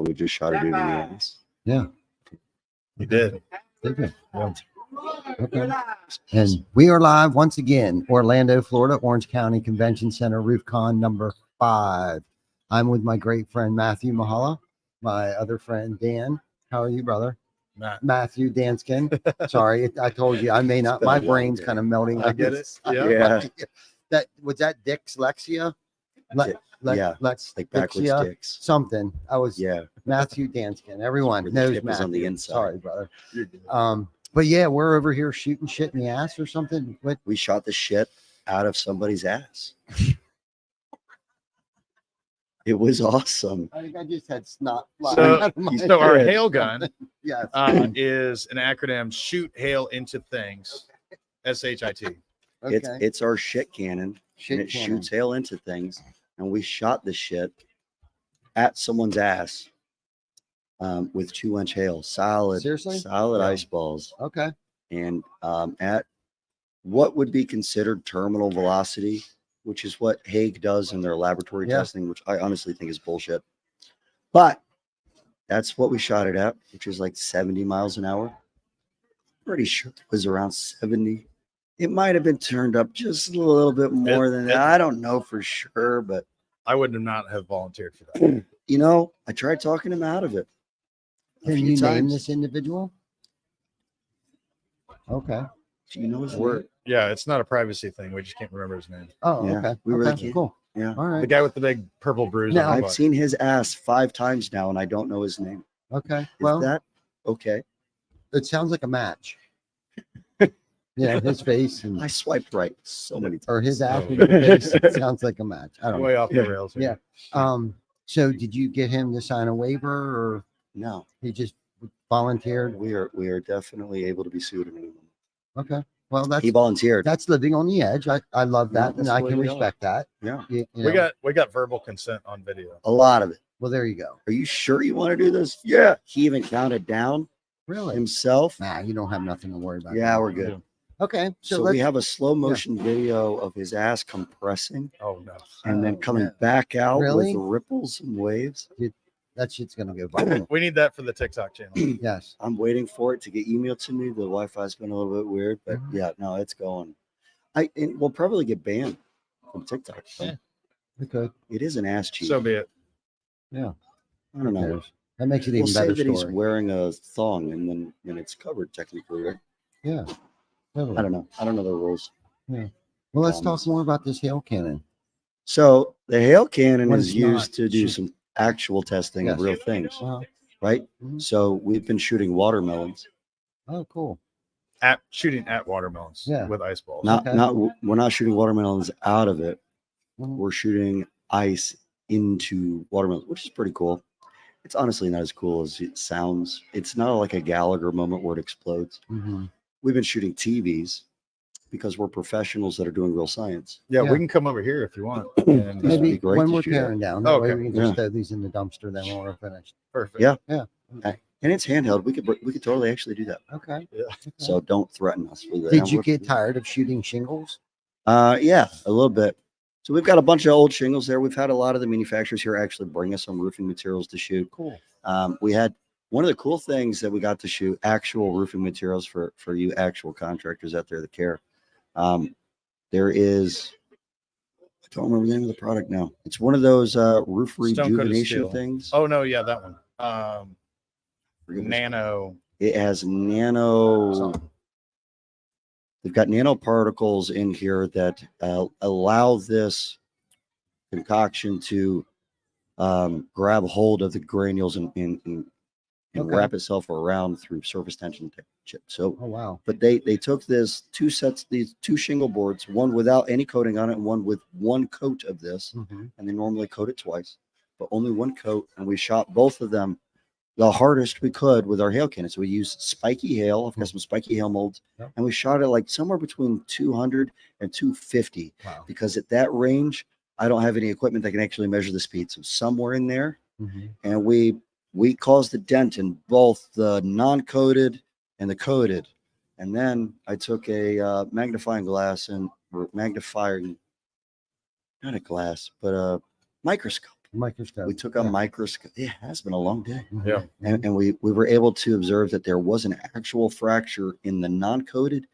we just shot a dude in the ass. Yeah, You did. thank you. Yeah. Okay. And we are live once again, Orlando, Florida, Orange County Convention Center, RoofCon number 5. I'm with my great friend Matthew Mahala, my other friend Dan. How are you, brother? Matthew Danskin. Sorry, I told you I may not. My brain's kind of melting. I get it. Yeah. That was that dyslexia. Yeah. Let's Like backwards dyslexia, dicks. something. I was Yeah. Matthew Danskin. Everyone Where the knows tip is Matthew. on the inside. Sorry, brother. You're good. But yeah, we're over here shooting shit in the ass or something. What? We shot the shit out of somebody's ass. It was awesome. I think I just had snot. flying So, out of my so our head. hail gun Yes. is an acronym: shoot hail into things. SHIT. Okay. It's our shit cannon. Shit and it cannon. shoots hail into things. And we shot the shit at someone's ass with 2-inch hail. Solid Yeah. ice balls. Okay. And at what would be considered terminal velocity, which is what Hague does in their laboratory Yeah. testing, which I honestly think is bullshit. But that's what we shot it at, which is like 70 miles an hour. Pretty sure it was around 70. It might have been turned up just a little bit more than that. I don't know for sure, but I would not have volunteered for that. you know, I tried talking him out of it. a Can few you name times. this individual? Okay. Do you know his We're name? yeah, it's not a privacy thing. We just can't remember his name. Oh, Yeah, okay. we really Okay, can't. cool. Yeah. All The right. guy with the big purple bruise. Now- on his I've butt. seen his ass 5 times now, and I don't know his name. Okay. Is Well, that okay? it sounds like a match. Yeah, his face and I swiped right so many times. or his ass Oh. and your face. It sounds like a match. I don't know. way off the Yeah. rails. Here. Yeah. So did you get him to sign a waiver or No, he just volunteered? we are definitely able to be sued in England. Okay. Well, that's He volunteered. living on the edge. I love No, that, and that's I the way can we are. respect that. Yeah, You We know. got verbal consent on video. a lot of it. Well, there you go. Are you sure you want to do this? Yeah. He even counted down Really? himself. Nah, you don't have nothing to worry about. Yeah, we're good. Okay. So, So let's, we have a slow motion video of his ass compressing Oh no. and then Oh, coming yeah. back out Really? with ripples and waves. that shit's gonna go viral. We need that for the TikTok channel. Yes. I'm waiting for it to get emailed to me. The Wi-Fi's been a little bit weird, but Mhm. yeah, no, it's going. We'll probably get banned from TikTok. Yeah. We could. It is an ass cheek. So be it. Yeah. I don't know. Cares? That makes it We'll even say better that he's story. wearing a thong and then it's covered technically, right? Yeah. Totally. I don't know. I don't know the rules. Well, let's talk Promise. more about this hail cannon. So the hail cannon When is it's used not to do shoot- some actual testing of Yes. real things, Uh-huh. right? Mhm. So we've been shooting watermelons. Oh, cool. At shooting at watermelons Yeah. with ice balls. Okay. We're not shooting watermelons out of it. Mhm. We're shooting ice into watermelons, which is pretty cool. It's honestly not as cool as it sounds. It's not like a Gallagher moment where it explodes. Mhm. We've been shooting TVs because we're professionals that are doing real science. Yeah, Yeah. we can come over here if you want. And, This would Maybe be great when to we're shoot at. tearing down, that way Okay. we can just Yeah. throw these in the dumpster. Then when we're finished. perfect. Yeah. Yeah. And it's handheld. We could totally actually do that. Okay. Yeah. Okay. So don't threaten us with it. Did you get tired of shooting shingles? Yeah, a little bit. So we've got a bunch of old shingles there. We've had a lot of the manufacturers here actually bring us some roofing materials to shoot. Cool. We had one of the cool things that we got to shoot actual roofing materials for you actual contractors out there that care. There is, I don't remember the name of the product now. It's one of those roof Stone-coated rejuvenation steel. things. Oh no, yeah, that one. Forget what it's- Nano. It has nano. something. They've got nanoparticles in here that allow this concoction to grab hold of the granules and Okay. wrap itself around through surface tension chip. So, Oh wow. but they took these two shingle boards, one without any coating on it, and one with one coat of this, Mhm. and they normally coat it twice, but only one coat, and we shot both of them the hardest we could with our hail cannon. So we used spiky hail. I've got some spiky hail molds, Yep. and we shot it like somewhere between 200 and 250 Wow. because at that range, I don't have any equipment that can actually measure the speed. So somewhere in there, Mhm. and we caused a dent in both the non-coated and the coated. And then I took a magnifying glass and not a glass, but a microscope. Microscope. We took a microscope. It has been a long day. Mhm. Yeah. And we were able to observe that there was an actual fracture in the non-coated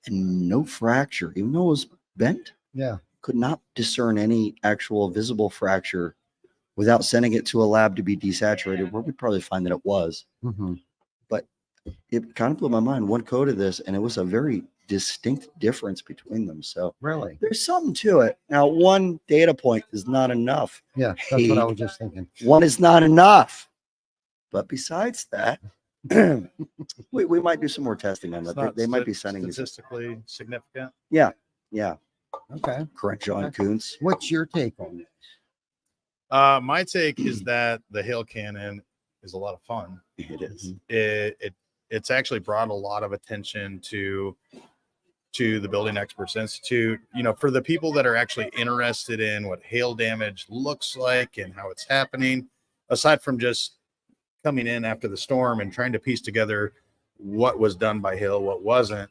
and no fracture, even though it was bent. Yeah. Could not discern any actual visible fracture without sending it to a lab to be desaturated, where we'd probably find that it was. Mhm. But it kind of blew my mind. One coated this, and it was a very distinct difference between them. So Really? there's something to it. Now, one data point is not enough. Yeah. That's what I Hey. was just thinking. One is not enough. But besides that, we might do some more testing on It's that. not They might be sending these. statistically significant. Yeah, Okay. correct, John Kuntz. What's your take on it? My take is that the hail cannon is a lot of fun. It is. It's actually brought a lot of attention to the Building Experts Institute, for the people that are actually interested in what hail damage looks like and how it's happening, aside from just coming in after the storm and trying to piece together what was done by hail, what wasn't.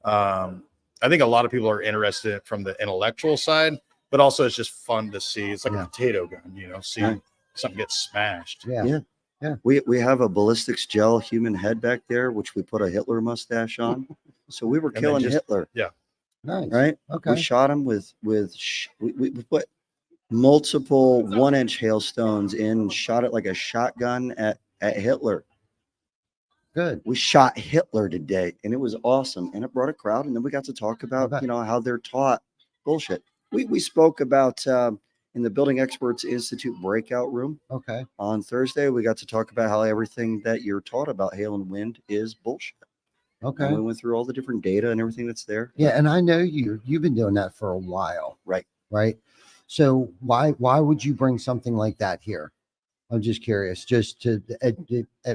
I think a lot of people are interested from the intellectual side, but also it's just fun to see. It's like Yeah. a potato gun, see Right. something get smashed. Yeah. We have a ballistics gel human head back there, which we put a Hitler mustache on. So we were then killing just- Hitler, Nice. right? We Okay. shot him we put multiple 1-inch hailstones in, shot it like a shotgun at Hitler. Good. We shot Hitler today, and it was awesome. And it brought a crowd. And then we got to talk about, bet. how they're taught bullshit. We spoke about in the Building Experts Institute breakout room Okay. on Thursday. We got to talk about how everything that you're taught about hail and wind is bullshit. Okay. And we went through all the different data and everything that's there. Yeah, and I know you've been doing that for a while. Right. Right. So why would you bring something like that here? I'm just curious, just to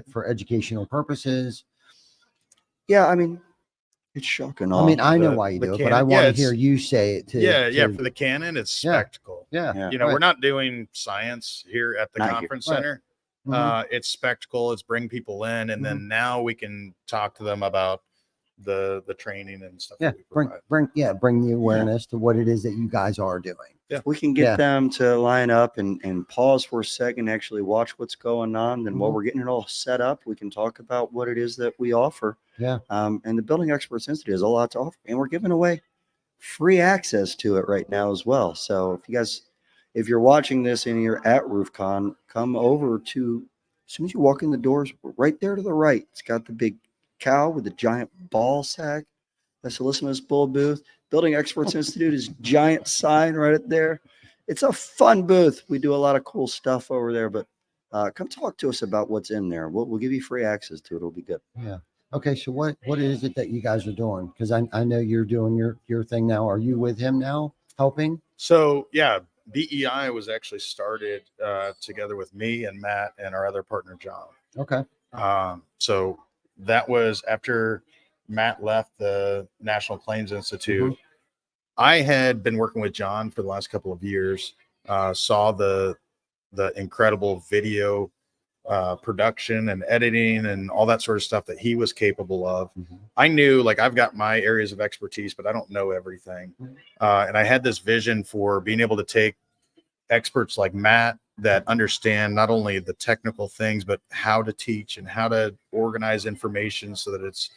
for educational purposes. Yeah, I mean, it's shocking. I mean, I know the- why you the do it, but I cannon- want yeah, to hear it's- you say it too. Yeah, for the cannon, it's Yeah. spectacle. Yeah. Yeah. We're not doing science here at the Not here. conference Right. center. Mhm. It's spectacle. It's bring people in, and then now we can talk to them about the training and stuff. Yeah. that we provide. Bring the awareness to what it is that you guys are doing. If we can get Yeah. them to line up and pause for a second, actually watch what's going on, then while we're getting it all set up, we can talk about what it is that we offer. Yeah. And the Building Experts Institute has a lot to offer, and we're giving away free access to it right now as well. So if you're watching this and you're at RoofCon, come over to, as soon as you walk in the doors, right there to the right, it's got the big cow with the giant ball sack. That's the Listeners Bull booth. Building Experts Institute is giant sign right up there. It's a fun booth. We do a lot of cool stuff over there, but come talk to us about what's in there. We'll give you free access to it. It'll be good. Yeah. Okay. So what is it that you guys are doing? Because I know you're doing your thing now. Are you with him now, helping? So BEI was actually started together with me and Matt and our other partner John. Okay. So that was after Matt left the National Claims Institute. I had been working with John for the last couple of years, saw the incredible video production and editing and all that sort of stuff that he was capable of. I knew, like, I've got my areas of expertise, but I don't know everything. And I had this vision for being able to take experts like Matt that understand not only the technical things, but how to teach and how to organize information so that it's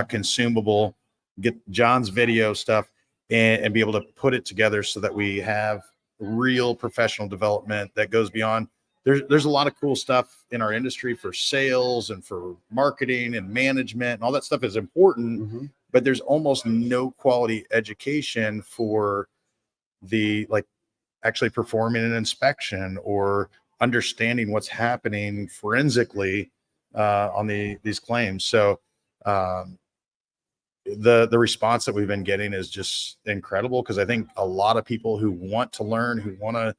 consumable, get John's video stuff and be able to put it together so that we have real professional development that goes beyond. There's a lot of cool stuff in our industry for sales and for marketing and management, and all that stuff is important, but there's almost no quality education for the, like, actually performing an inspection or understanding what's happening forensically on these claims. So the response that we've been getting is just incredible, because I think a lot of people who want to learn, who want to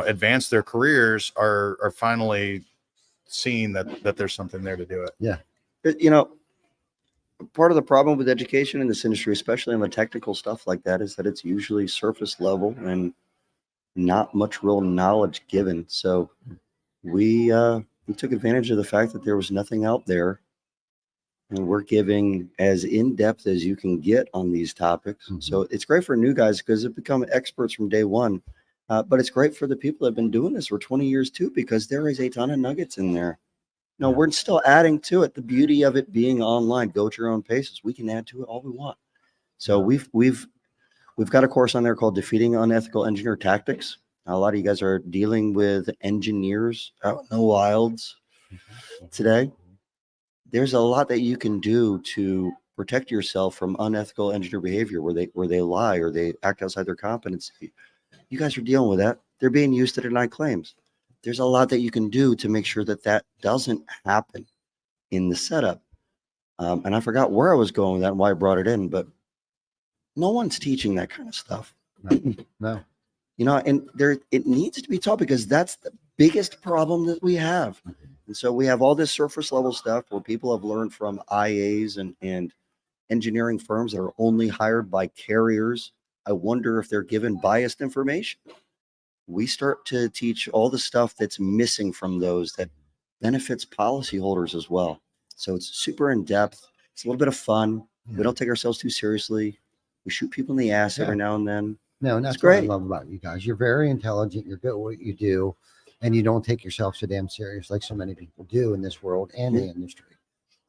advance their careers are finally seeing that there's something there to do it. Yeah. Part of the problem with education in this industry, especially on the technical stuff like that, is that it's usually surface level and not much real knowledge given. So we took advantage of the fact that there was nothing out there, and we're giving as in-depth as you can get on these topics. So it's great for new guys because they become experts from day one. But it's great for the people that have been doing this for 20 years too, because there is a ton of nuggets in there. No, Yeah. we're still adding to it. The beauty of it being online, go at your own paces. We can add to it all we want. So we've got a course on there called Defeating Unethical Engineer Tactics. A lot of you guys are dealing with engineers out in the wilds today. There's a lot that you can do to protect yourself from unethical engineer behavior where they lie or they act outside their competency. You guys are dealing with that. They're being used to deny claims. There's a lot that you can do to make sure that that doesn't happen in the setup. And I forgot where I was going with that and why I brought it in, but no one's teaching that kind of stuff. No. You know, and there it needs to be taught because that's the biggest problem that we have. And so we have all this surface level stuff where people have learned from IAs and engineering firms that are only hired by carriers. I wonder if they're given biased information. We start to teach all the stuff that's missing from those that benefits policyholders as well. So it's super in depth. It's a little bit of fun. Yeah. We don't take ourselves too seriously. We shoot people in the ass every now and then. No, and It's that's what I great. love about you guys. You're very intelligent. You're good at what you do, and you don't take yourself so damn serious like so many people do in this world and the industry.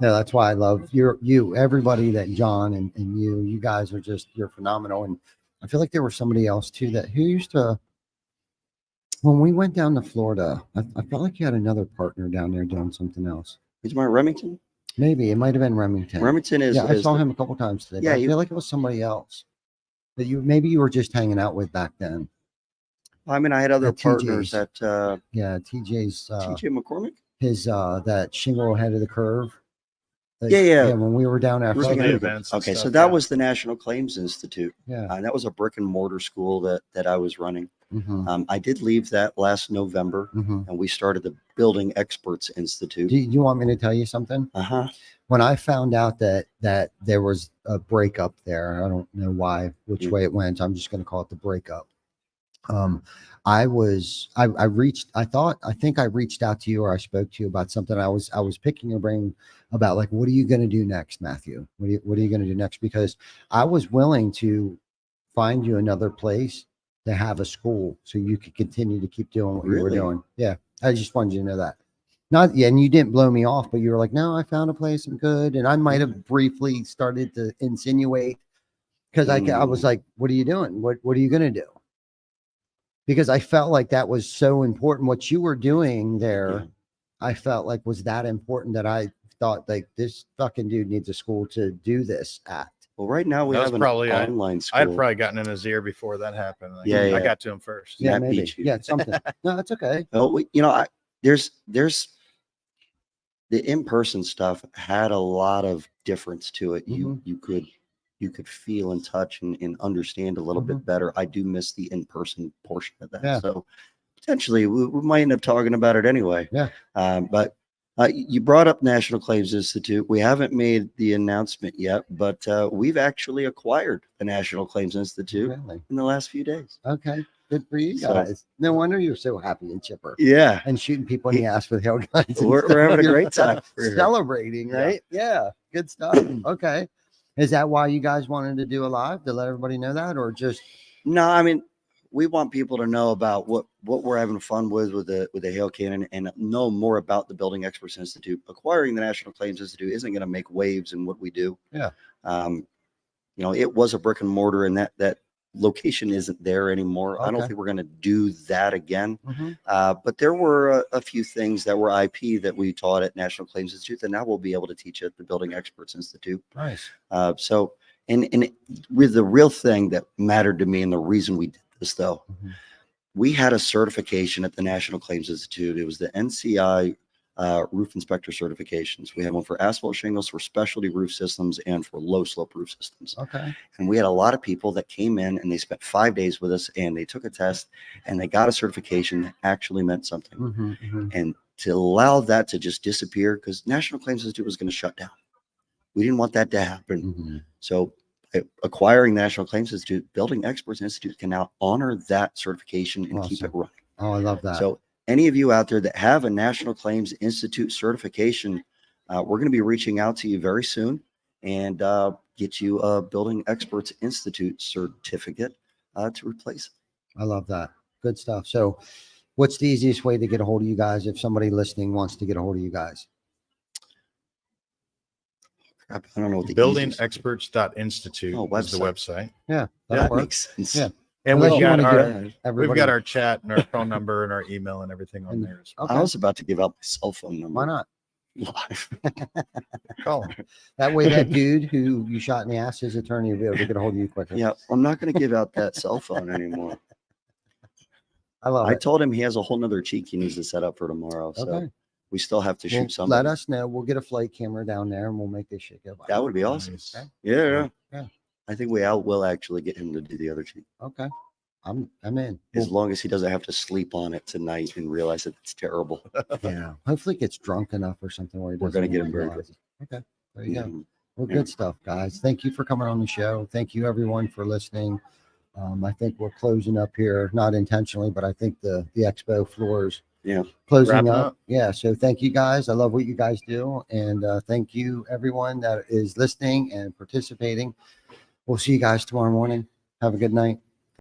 No, that's why I love you. Everybody that John and you guys are just, you're phenomenal. And I feel like there was somebody else too who used to, when we went down to Florida, I felt like you had another partner down there doing something else. He's my Remington. Maybe it might have been Remington. Remington is. Yeah, I is saw the- him a couple times today. Yeah, I feel like it was somebody else that you were just hanging out with back then. I mean, I had other At partners TJ's. at Yeah, TJ's TJ McCormick. his that shingle ahead of the curve. Yeah. When we were down there, I Where's felt the like- events and Okay, so stuff, that yeah. was the National Claims Institute. yeah. That was a brick and mortar school that I was running. Mhm, I did leave that last November, mhm. and we started the Building Experts Institute. Do you want me to tell you something? Uh-huh. When I found out that there was a breakup there, I don't know why, which way it went. I'm just going to call it the breakup. I think I reached out to you or I spoke to you about something. I was picking your brain about like, what are you going to do next, Matthew? What are you going to do next? Because I was willing to find you another place to have a school so you could continue to keep doing what you were Really? doing. Yeah. I just wanted you to know that. Not, yeah, and you didn't blow me off, but you were like, no, I found a place, I'm good. And I might have briefly started to insinuate because I was like, what are you doing? What are you going to do? Because I felt like that was so important. What you were doing there, Yeah. I felt like was that important that I thought like this fucking dude needs a school to do this at. Well, right now we That was have an probably- online I school. had probably gotten in his ear before that happened. Like, Yeah, I yeah. got to him first. Yeah, Matt maybe. beat you. Yeah, something. No, it's okay. Oh, there's the in-person stuff had a lot of difference to it. Mhm. You could feel and touch and understand a little bit better. I do miss the in-person portion of that. Yeah. So potentially we might end up talking about it anyway. Yeah. But you brought up National Claims Institute. We haven't made the announcement yet, but we've actually acquired the National Claims Institute Really? in the last few days. Okay. Good for you So- guys. No wonder you're so happy and chipper Yeah. and shooting people in the ass with hail guns. and We're stuff. having a You're great time. celebrating, right? Yeah. Good stuff. Okay. Is that why you guys wanted to do a live to let everybody know that, or just No, I mean, we want people to know about what we're having fun with the hail cannon and know more about the Building Experts Institute. Acquiring the National Claims Institute isn't going to make waves in what we do. Yeah. It was a brick and mortar, and that location isn't there anymore. I don't Okay. think we're going to do that again. Mhm. But there were a few things that were IP that we taught at National Claims Institute that now we'll be able to teach at the Building Experts Institute. Nice? So, and with the real thing that mattered to me and the reason we did this, though, Mhm. we had a certification at the National Claims Institute. It was the NCI roof inspector certifications. We had one for asphalt shingles, for specialty roof systems, and for low slope roof systems. Okay. And we had a lot of people that came in and they spent 5 days with us and they took a test and they got a certification that actually meant something. Mhm, mhm. And to allow that to just disappear, because National Claims Institute was going to shut down. We didn't want that to happen. Mhm. So acquiring National Claims Institute, Building Experts Institute can now honor that certification and keep it Awesome. running. Oh, I love that. So any of you out there that have a National Claims Institute certification, we're going to be reaching out to you very soon and get you a Building Experts Institute certificate to replace it. I love that. Good stuff. So what's the easiest way to get a hold of you guys if somebody listening wants to get a hold of you guys? Crap, I don't know what the easiest- buildingexperts.institute Oh, is the website. website. Yeah, That work. makes sense. Yeah. And Unless we've you got wanna our get we've everybody. got our chat and our phone number and our email and everything on And- there. Okay. I was about to give out my cell phone number. Why not? Live. Call 'em. That way that dude who you shot in the ass, his attorney will be able to get a hold of you quicker. Yeah, I'm not going to give out that cell phone anymore. I love I it. told him he has a whole nother cheek he needs to set up for tomorrow. So Okay. we still have to Well, shoot somebody. let us know. We'll get a flight camera down there and we'll make this shit go by. That would be awesome. Nice. Okay. Yeah. Yeah. I think will actually get him to do the other cheek. Okay. I'm in. As Well, long as he doesn't have to sleep on it tonight and realize that it's terrible. yeah. Hopefully he gets drunk enough or something where he We're doesn't gonna get even him very realize good. it. Okay. There you go. Mhm. Well, Yeah. good stuff, guys. Thank you for coming on the show. Thank you everyone for listening. I think we're closing up here, not intentionally, but I think the expo floors Yeah. closing Wrapping up. up. Yeah. So thank you guys. I love what you guys do. And thank you everyone that is listening and participating. We'll see you guys tomorrow morning. Have a good night.